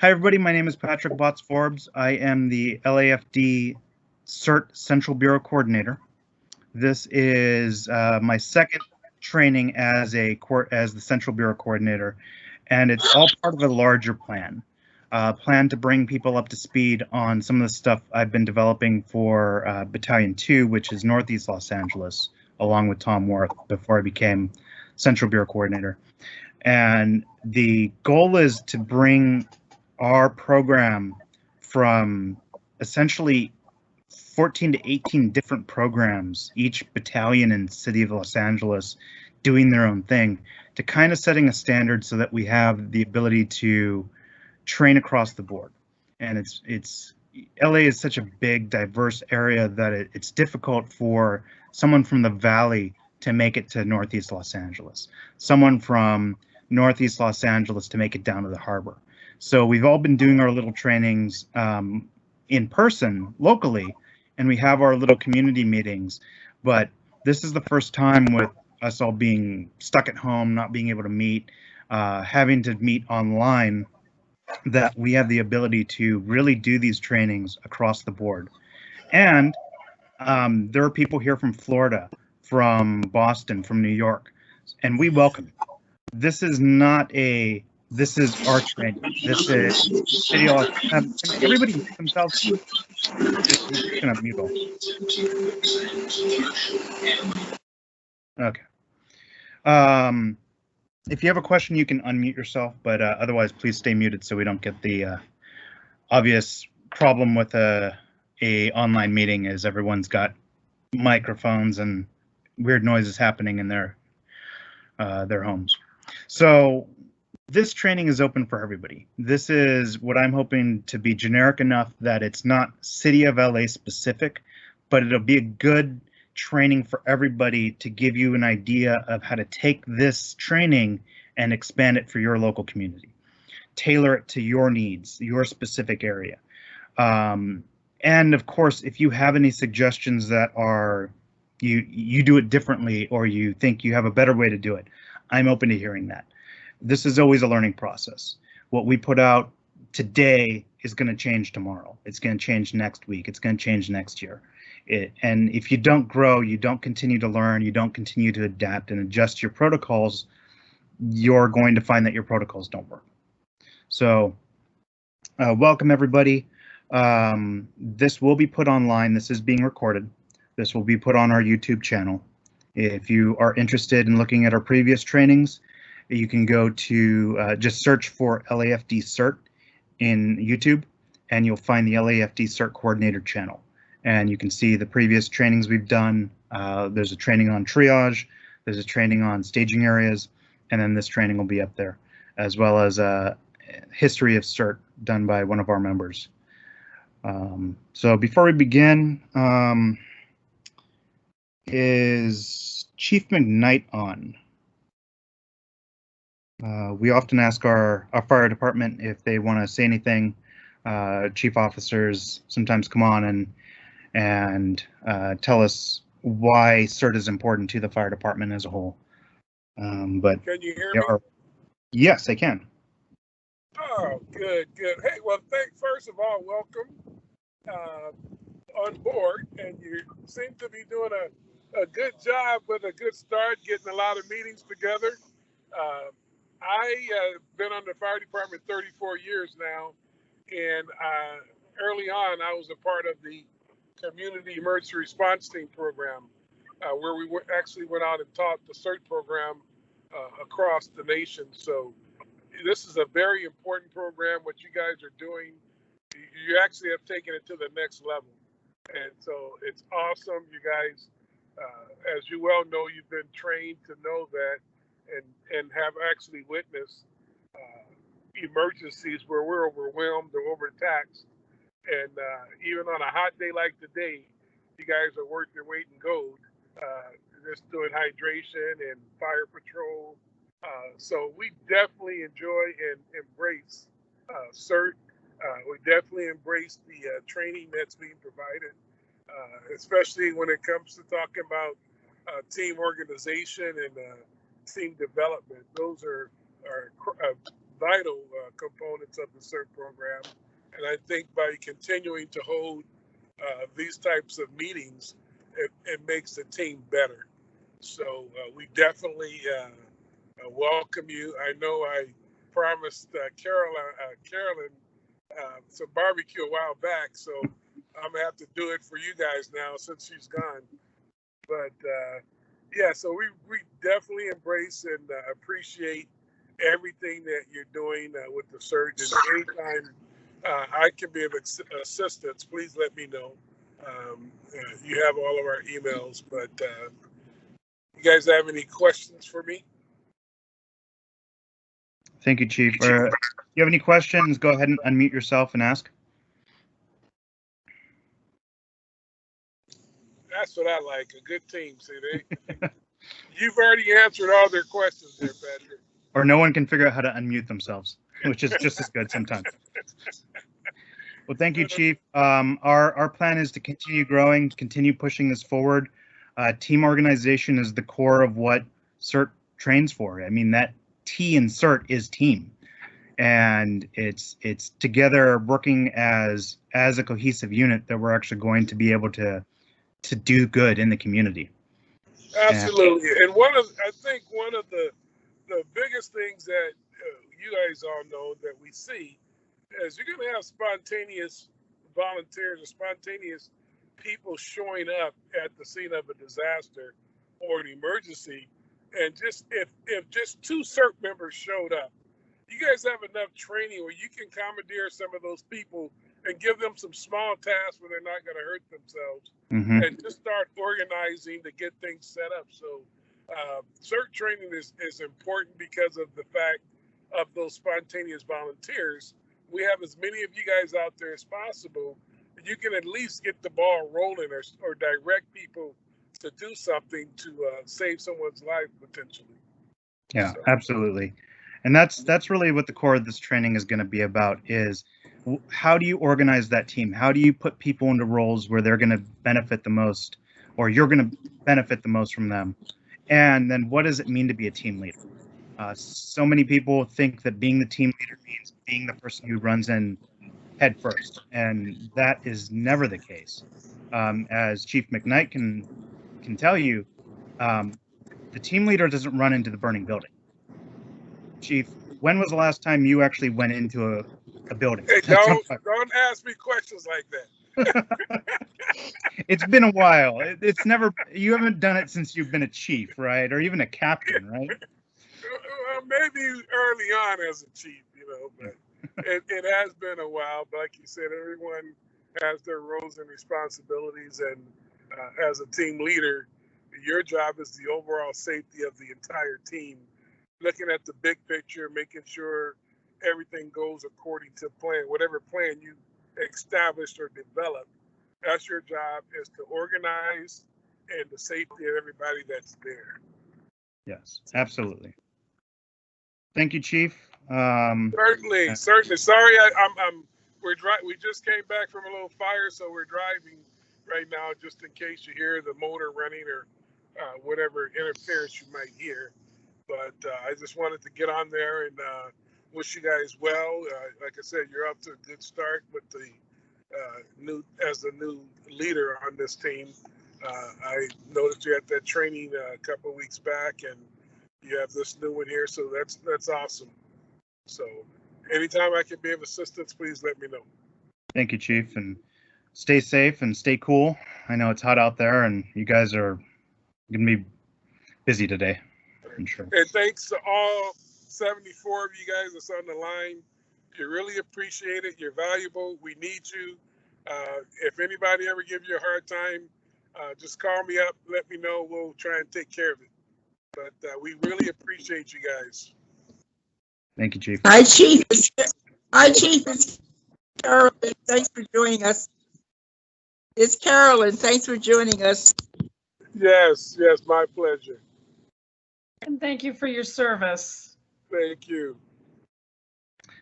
Hi, everybody. My name is Patrick Botts Forbes. I am the LAFD CERT Central Bureau Coordinator. This is my second training as the Central Bureau Coordinator, and it's all part of a larger plan. Plan to bring people up to speed on some of the stuff I've been developing for Battalion 2, which is Northeast Los Angeles, along with Tom Worth before I became Central Bureau Coordinator. And the goal is to bring our program from essentially 14 to 18 different programs, each battalion in the city of Los Angeles doing their own thing, to kind of setting a standard so that we have the ability to train across the board. And it's LA is such a big, diverse area that it's difficult for someone from the Valley to make it to Northeast Los Angeles, someone from Northeast Los Angeles to make it down to the harbor. So we've all been doing our little trainings in person locally, and we have our little community meetings. But this is the first time with us all being stuck at home, not being able to meet, having to meet online, that we have the ability to really do these trainings across the board. And there are people here from Florida, from Boston, from New York, and we welcome it. This is not a This is our training. This is City Hall. Everybody mute themselves. Just gonna mute all. Okay. If you have a question, you can unmute yourself, but otherwise, please stay muted so we don't get the obvious problem with a online meeting. Is everyone's got microphones and weird noises happening in their homes. So this training is open for everybody. This is what I'm hoping to be generic enough that it's not City of LA specific, but it'll be a good training for everybody to give you an idea of how to take this training and expand it for your local community. Tailor it to your needs, your specific area. And of course, if you have any suggestions that are you do it differently, or you think you have a better way to do it, I'm open to hearing that. This is always a learning process. What we put out today is going to change tomorrow. It's going to change next week. It's going to change next year. And if you don't grow, you don't continue to learn, you don't continue to adapt and adjust your protocols, you're going to find that your protocols don't work. So welcome, everybody. This will be put online. This is being recorded. This will be put on our YouTube channel. If you are interested in looking at our previous trainings, you can go to just search for LAFD CERT in YouTube, and you'll find the LAFD CERT Coordinator channel. And you can see the previous trainings we've done. There's a training on triage, there's a training on staging areas, and then this training will be up there, as well as a history of CERT done by one of our members. So before we begin, is Chief McKnight on? We often ask our fire department if they want to say anything. Chief officers sometimes come on and tell us why CERT is important to the fire department as a whole. But can you hear me? Yes, I can. Oh, good. Hey, well, first of all, welcome on board, and you seem to be doing a good job with a good start, getting a lot of meetings together. I have been on the fire department 34 years now, and early on I was a part of the Community Emergency Response Team program, where we actually went out and taught the CERT program across the nation. So this is a very important program. What you guys are doing, you actually have taken it to the next level. And so it's awesome. You guys, as you well know, you've been trained to know that and have actually witnessed emergencies where we're overwhelmed or overtaxed. And even on a hot day like today, you guys are worth your weight in gold, just doing hydration and fire patrol. So we definitely enjoy and embrace CERT. We definitely embrace the training that's being provided, especially when it comes to talking about team organization and team development. Those are vital components of the CERT program. And I think by continuing to hold these types of meetings, it makes the team better. So we definitely welcome you. I know I promised Carolyn some barbecue a while back, so I'm gonna have to do it for you guys now since she's gone. But yeah, so we definitely embrace and appreciate everything that you're doing with the CERT. And anytime I can be of assistance, please let me know. You have all of our emails, but you guys have any questions for me? Thank you, Chief. If you have any questions, go ahead and unmute yourself and ask. That's what I like, a good team. See, you've already answered all their questions there, Patrick. Or no one can figure out how to unmute themselves, which is just as good sometimes. Well, thank you, Chief. Our plan is to continue growing, continue pushing this forward. Team organization is the core of what CERT trains for. I mean, that T in CERT is team, and it's together working as a cohesive unit that we're actually going to be able to do good in the community. Absolutely, and I think one of the biggest things that you guys all know that we see is you're going to have spontaneous volunteers or spontaneous people showing up at the scene of a disaster or an emergency. And just if just 2 CERT members showed up, you guys have enough training where you can commandeer some of those people and give them some small tasks where they're not going to hurt themselves, and just start organizing to get things set up. So CERT training is important because of the fact of those spontaneous volunteers. We have as many of you guys out there as possible. You can at least get the ball rolling or direct people to do something to save someone's life potentially. Yeah, so. Absolutely. And that's really what the core of this training is going to be about, is how do you organize that team? How do you put people into roles where they're going to benefit the most, or you're going to benefit the most from them? And then what does it mean to be a team leader? So many people think that being the team leader means being the person who runs in head first, and that is never the case. As Chief McKnight can tell you, the team leader doesn't run into the burning building. Chief, when was the last time you actually went into a building? Hey, don't ask me questions like that. It's been a while. It's never, you haven't done it since you've been a chief, right? Or even a captain, right? Maybe early on as a chief, but it has been a while. But like you said, everyone has their roles and responsibilities, and as a team leader, your job is the overall safety of the entire team, looking at the big picture, making sure everything goes according to plan. Whatever plan you established or developed, that's your job, is to organize and the safety of everybody that's there. Yes, absolutely. Thank you, Chief. Certainly. Sorry, we just came back from a little fire, so we're driving right now, just in case you hear the motor running or whatever interference you might hear. But I just wanted to get on there and wish you guys well. Like I said, you're up to a good start with the new leader on this team. I noticed you at that training a couple of weeks back, and you have this new one here, so that's awesome. So anytime I can be of assistance, please let me know. Thank you, Chief, and stay safe and stay cool. I know it's hot out there, and you guys are going to be busy today, I'm sure. And thanks to all 74 of you guys that's on the line. You really appreciate it. You're valuable. We need you. If anybody ever gives you a hard time, just call me up, let me know. We'll try and take care of it. But we really appreciate you guys. Thank you, Chief. Hi, Chief. Hi, Chief. It's Carolyn. Thanks for joining us. It's Carolyn. Thanks for joining us. Yes, my pleasure. And thank you for your service. Thank you.